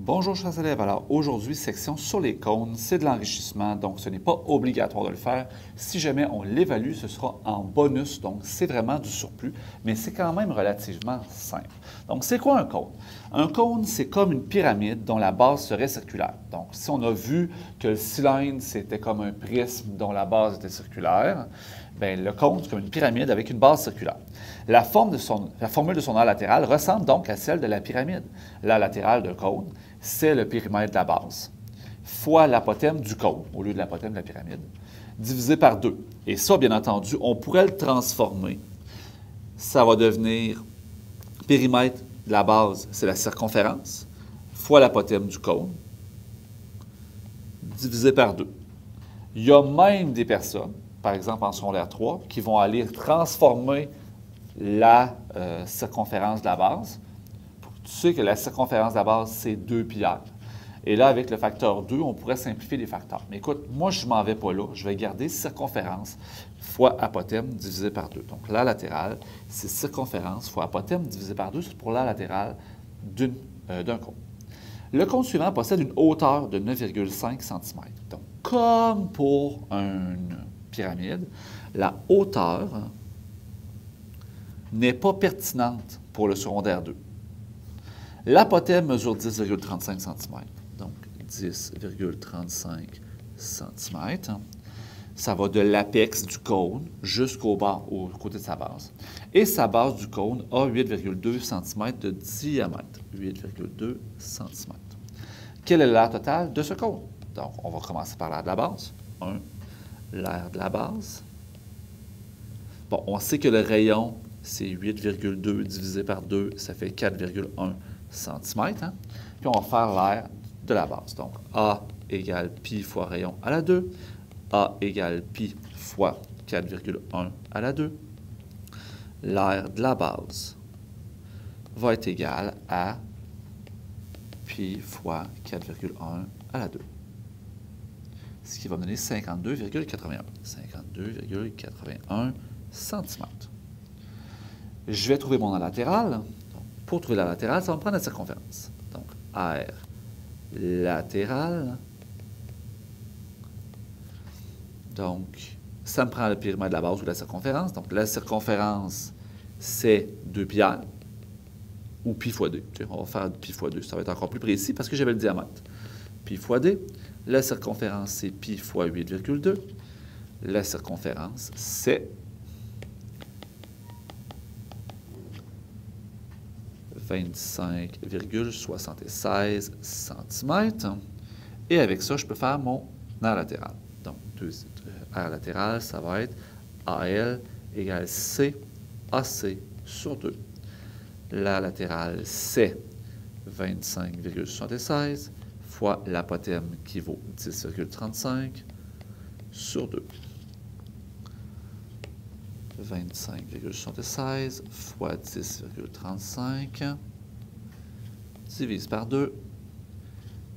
Bonjour chers élèves, alors aujourd'hui section sur les cônes, c'est de l'enrichissement, donc ce n'est pas obligatoire de le faire. Si jamais on l'évalue, ce sera en bonus, donc c'est vraiment du surplus, mais c'est quand même relativement simple. Donc c'est quoi un cône? Un cône, c'est comme une pyramide dont la base serait circulaire. Donc si on a vu que le cylindre, c'était comme un prisme dont la base était circulaire, bien, le cône, c'est comme une pyramide avec une base circulaire. La formule de son aire latérale ressemble donc à celle de la pyramide. L'aire latérale d'un cône, c'est le périmètre de la base, fois l'apothème du cône, au lieu de l'apothème de la pyramide, divisé par 2. Et ça, bien entendu, on pourrait le transformer. Ça va devenir périmètre de la base, c'est la circonférence, fois l'apothème du cône, divisé par 2. Il y a même des personnes, par exemple en secondaire 3, qui vont aller transformer la circonférence de la base. Tu sais que la circonférence de la base, c'est 2 πr. Et là, avec le facteur 2, on pourrait simplifier les facteurs. Mais écoute, moi, je ne m'en vais pas là. Je vais garder circonférence fois apothème divisé par 2. Donc, la latérale, c'est circonférence fois apothème divisé par 2. C'est pour la latérale d'un cône. Le cône suivant possède une hauteur de 9,5 cm. Donc, comme pour une pyramide, la hauteur n'est pas pertinente pour le secondaire 2. L'apothème mesure 10,35 cm. Donc, 10,35 cm. Ça va de l'apex du cône jusqu'au bas, au côté de sa base. Et sa base du cône a 8,2 cm de diamètre. 8,2 cm. Quelle est l'aire totale de ce cône? Donc, on va commencer par l'aire de la base. 1. L'aire de la base. Bon, on sait que le rayon, c'est 8,2 divisé par 2, ça fait 4,1 cm. Hein? Puis on va faire l'aire de la base. Donc, A égale pi fois rayon à la 2. A égale pi fois 4,1 à la 2. L'aire de la base va être égale à pi fois 4,1 à la 2. Ce qui va me donner 52,81. 52,81 cm. Je vais trouver mon aire latérale. Donc, pour trouver la latérale, ça va me prendre la circonférence. Donc, aire latérale. Donc, ça me prend le périmètre de la base ou la circonférence. Donc, la circonférence, c'est 2 πr ou pi fois 2. On va faire pi fois 2. Ça va être encore plus précis parce que j'avais le diamètre. Pi fois d. La circonférence, c'est pi fois 8,2. La circonférence, c'est 25,76 cm. Et avec ça, je peux faire mon aire latérale. Donc, aire latérale, ça va être AL égale C AC sur 2. L'aire latérale, c'est 25,76 fois l'apothème qui vaut 10,35 sur 2. 25,76 fois 10,35 divise par 2,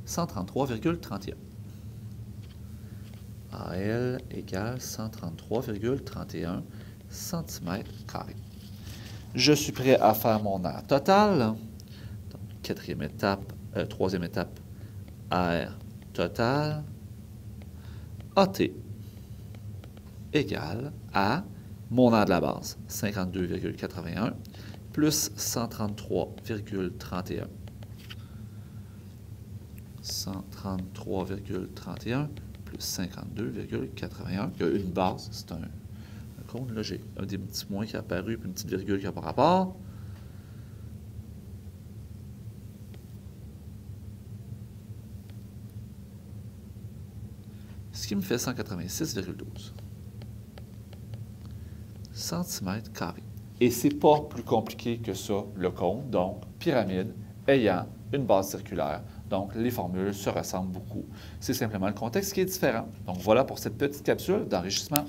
133,31. AL égale 133,31 cm². Je suis prêt à faire mon aire totale. Donc, troisième étape, aire totale. AT égale à mon aire de la base, 52,81 plus 133,31. 133,31 plus 52,81. Il y a une base, c'est un cône. Là, j'ai un des petits points qui a apparu, puis une petite virgule qui n'a pas rapport. Ce qui me fait 186,12 cm². Et c'est pas plus compliqué que ça, le cône. Donc, pyramide ayant une base circulaire. Donc, les formules se ressemblent beaucoup. C'est simplement le contexte qui est différent. Donc, voilà pour cette petite capsule d'enrichissement.